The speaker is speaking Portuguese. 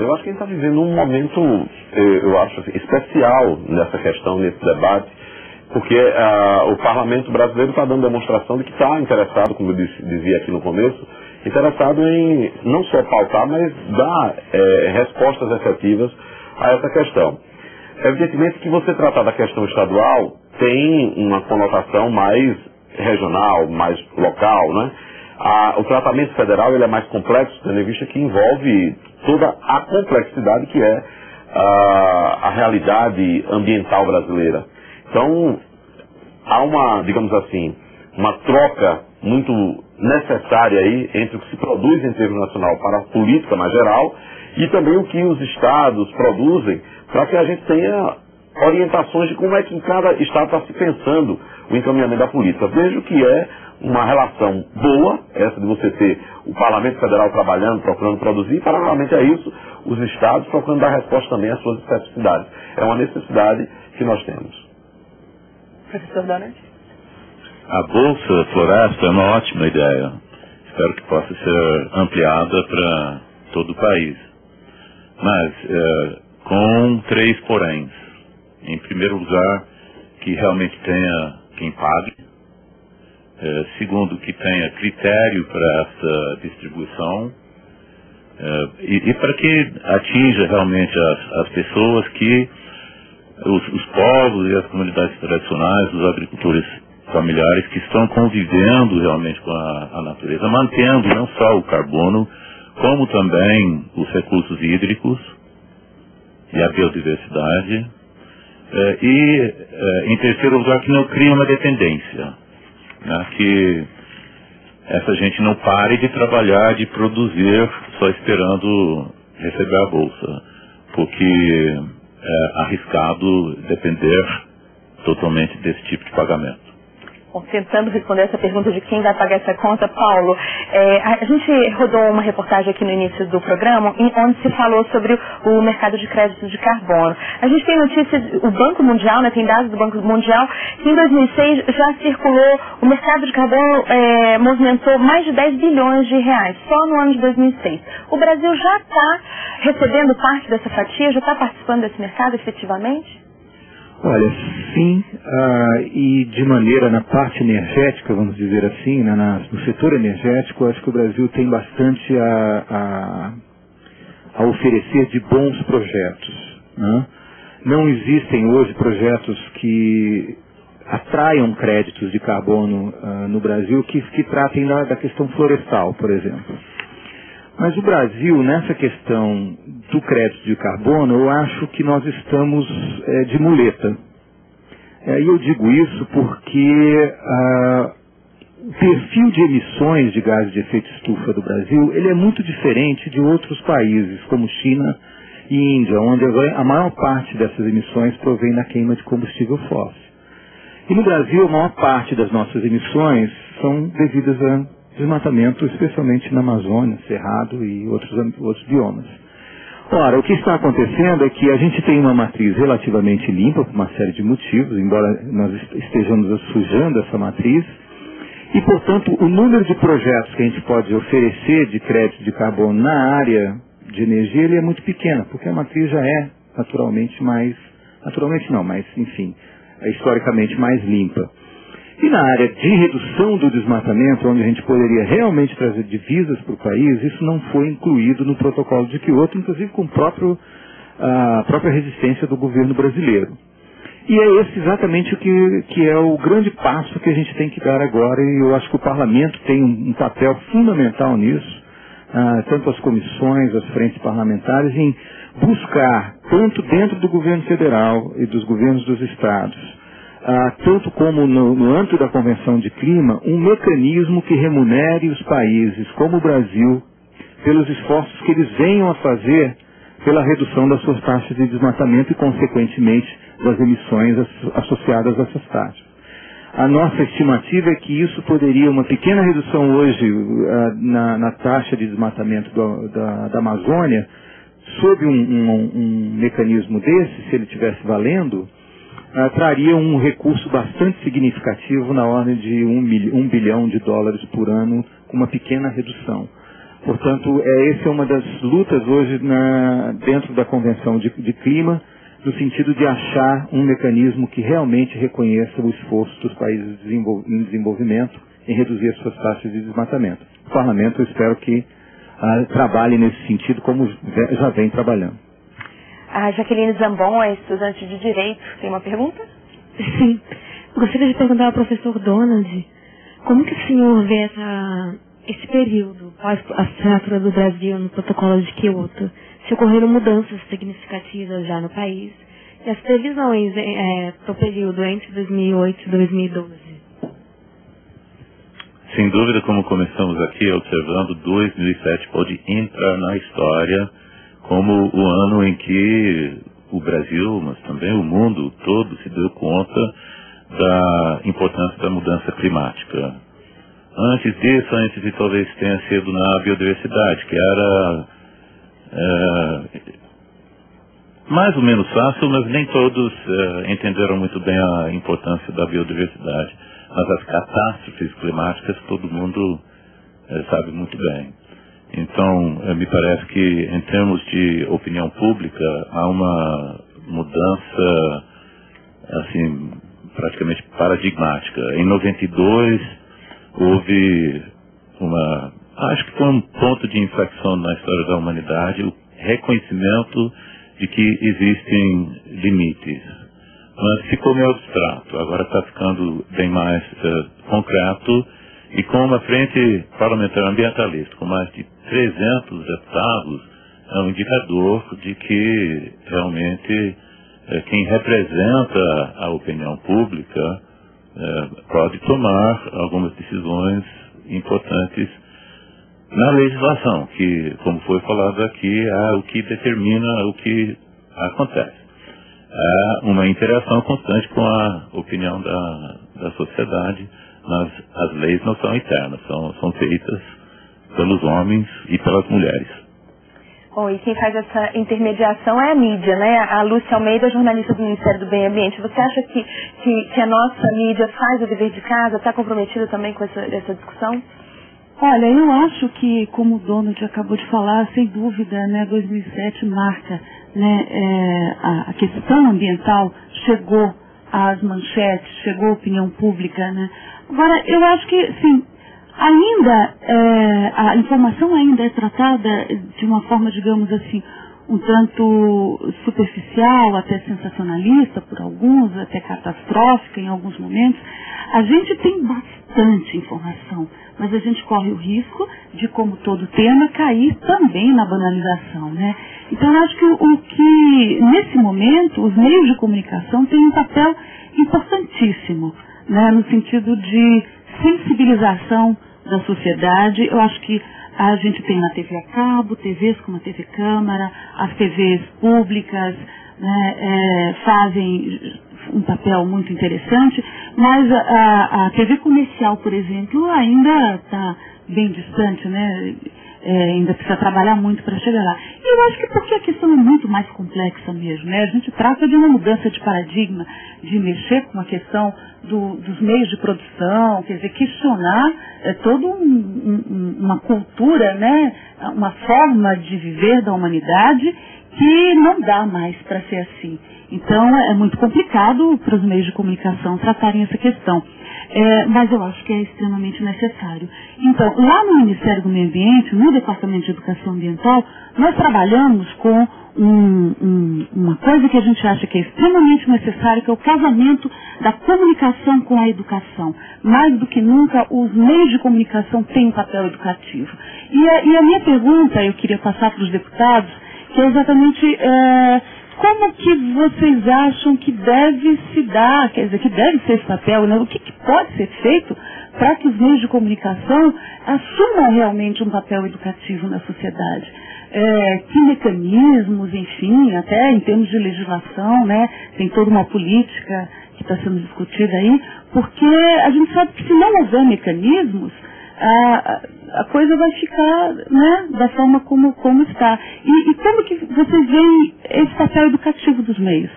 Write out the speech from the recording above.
Eu acho que a gente está vivendo um momento, eu acho, assim, especial nessa questão, nesse debate, porque o parlamento brasileiro está dando demonstração de que está interessado, como eu dizia aqui no começo, interessado em não só pautar, mas dar respostas efetivas a essa questão. Evidentemente que você tratar da questão estadual tem uma conotação mais regional, mais local, né? O tratamento federal ele é mais complexo, tendo em vista que envolve toda a complexidade que é a realidade ambiental brasileira. Então, há uma, digamos assim, uma troca muito necessária aí entre o que se produz em termos nacional para a política mais geral e também o que os estados produzem para que a gente tenha orientações de como é que em cada estado está se pensando o encaminhamento da política. Vejo que é uma relação boa, essa de você ter o Parlamento Federal trabalhando, procurando produzir, e paralelamente a isso, os estados procurando dar resposta também às suas especificidades. É uma necessidade que nós temos. Professor Donald? A Bolsa Floresta é uma ótima ideia. Espero que possa ser ampliada para todo o país. Mas, com 3 poréns. Em primeiro lugar, que realmente tenha quem pague. Segundo, que tenha critério para essa distribuição. E para que atinja realmente as pessoas que, os povos e as comunidades tradicionais, os agricultores familiares que estão convivendo realmente com a natureza, mantendo não só o carbono, como também os recursos hídricos e a biodiversidade. Em terceiro lugar, que não crie uma dependência, né? Que essa gente não pare de trabalhar, de produzir, só esperando receber a bolsa, porque é arriscado depender totalmente desse tipo de pagamento. Bom, tentando responder essa pergunta de quem vai pagar essa conta, Paulo, a gente rodou uma reportagem aqui no início do programa, onde se falou sobre o mercado de crédito de carbono. A gente tem notícias, o Banco Mundial, né, tem dados do Banco Mundial, que em 2006 já circulou, o mercado de carbono movimentou mais de 10 bilhões de reais, só no ano de 2006. O Brasil já está recebendo parte dessa fatia, já está participando desse mercado efetivamente? Olha, sim, e de maneira na parte energética, vamos dizer assim, no setor energético, acho que o Brasil tem bastante a oferecer de bons projetos, né? Não existem hoje projetos que atraiam créditos de carbono no Brasil que tratem da questão florestal, por exemplo. Mas o Brasil, nessa questão do crédito de carbono, eu acho que nós estamos de muleta. E eu digo isso porque o perfil de emissões de gases de efeito estufa do Brasil, ele é muito diferente de outros países, como China e Índia, onde a maior parte dessas emissões provém da queima de combustível fóssil. E no Brasil, a maior parte das nossas emissões são devidas a desmatamento, especialmente na Amazônia, Cerrado e outros biomas. Ora, o que está acontecendo é que a gente tem uma matriz relativamente limpa, por uma série de motivos, embora nós estejamos sujando essa matriz, e, portanto, o número de projetos que a gente pode oferecer de crédito de carbono na área de energia, ele é muito pequeno, porque a matriz já é historicamente mais limpa. E na área de redução do desmatamento, onde a gente poderia realmente trazer divisas para o país, isso não foi incluído no protocolo de Kyoto, inclusive com a própria resistência do governo brasileiro. E é esse exatamente o que é o grande passo que a gente tem que dar agora, e eu acho que o parlamento tem um papel fundamental nisso, tanto as comissões, as frentes parlamentares, em buscar, tanto dentro do governo federal e dos governos dos estados, tanto como no âmbito da Convenção de Clima, um mecanismo que remunere os países, como o Brasil, pelos esforços que eles venham a fazer pela redução das suas taxas de desmatamento e, consequentemente, das emissões associadas a essas taxas. A nossa estimativa é que isso poderia, uma pequena redução hoje na taxa de desmatamento da Amazônia, sob um mecanismo desse, se ele estivesse valendo, traria um recurso bastante significativo na ordem de $1 bilhão por ano, com uma pequena redução. Portanto, essa é uma das lutas hoje dentro da Convenção de Clima, no sentido de achar um mecanismo que realmente reconheça o esforço dos países em desenvolvimento em reduzir as suas taxas de desmatamento. O Parlamento, eu espero que trabalhe nesse sentido, como já vem trabalhando. A Jaqueline Zambon é estudante de Direito. Tem uma pergunta? Sim. Gostaria de perguntar ao professor Donald, como que o senhor vê esse período após a assinatura do Brasil no protocolo de Kyoto? Se ocorreram mudanças significativas já no país, e as previsões para o período entre 2008 e 2012? Sem dúvida, como começamos aqui observando, 2007 pode entrar na história como o ano em que o Brasil, mas também o mundo todo, se deu conta da importância da mudança climática. Antes disso talvez tenha sido na biodiversidade, que era mais ou menos fácil, mas nem todos entenderam muito bem a importância da biodiversidade. Mas as catástrofes climáticas todo mundo sabe muito bem. Então, me parece que em termos de opinião pública há uma mudança assim, praticamente paradigmática. Em 92 houve acho que foi um ponto de inflexão na história da humanidade, o reconhecimento de que existem limites. Mas ficou meio abstrato, agora está ficando bem mais concreto, e com uma frente parlamentar ambientalista, com mais de 300 deputados, é um indicador de que realmente quem representa a opinião pública pode tomar algumas decisões importantes na legislação, que, como foi falado aqui, é o que determina o que acontece. É uma interação constante com a opinião da sociedade, mas as leis não são internas, são feitas pelos homens e pelas mulheres. Bom, e quem faz essa intermediação é a mídia, né? A Lúcia Almeida, jornalista do Ministério do Meio Ambiente. Você acha que a nossa mídia faz o dever de casa, está comprometida também com essa discussão? Olha, eu acho que, como o Donald acabou de falar, sem dúvida, né, 2007 marca, né, a questão ambiental chegou às manchetes, chegou à opinião pública, né? Agora, eu acho que, sim, ainda a informação ainda é tratada de uma forma, digamos assim, um tanto superficial, até sensacionalista por alguns, até catastrófica em alguns momentos. A gente tem bastante informação, mas a gente corre o risco de, como todo tema, cair também na banalização, né? Então, eu acho que nesse momento, os meios de comunicação têm um papel importantíssimo, né, no sentido de sensibilização da sociedade. Eu acho que a gente tem na TV a cabo, TVs como a TV Câmara, as TVs públicas, né, fazem um papel muito interessante, mas a TV comercial, por exemplo, ainda está bem distante, né? Ainda precisa trabalhar muito para chegar lá. E eu acho que porque a questão é muito mais complexa mesmo, né? A gente trata de uma mudança de paradigma, de mexer com a questão dos meios de produção, quer dizer, questionar toda uma cultura, né? Uma forma de viver da humanidade que não dá mais para ser assim. Então, é muito complicado para os meios de comunicação tratarem essa questão. Mas eu acho que é extremamente necessário. Então, lá no Ministério do Meio Ambiente, no Departamento de Educação Ambiental, nós trabalhamos com uma coisa que a gente acha que é extremamente necessária, que é o casamento da comunicação com a educação. Mais do que nunca, os meios de comunicação têm um papel educativo. E a minha pergunta, eu queria passar para os deputados, que é exatamente como que vocês acham que deve se dar, quer dizer, que deve ser esse papel, né? O que pode ser feito para que os meios de comunicação assumam realmente um papel educativo na sociedade? Que mecanismos, enfim, até em termos de legislação, né? Tem toda uma política que está sendo discutida aí, porque a gente sabe que se não houver mecanismos, a coisa vai ficar, né, da forma como está. E como que vocês veem esse papel educativo dos meios?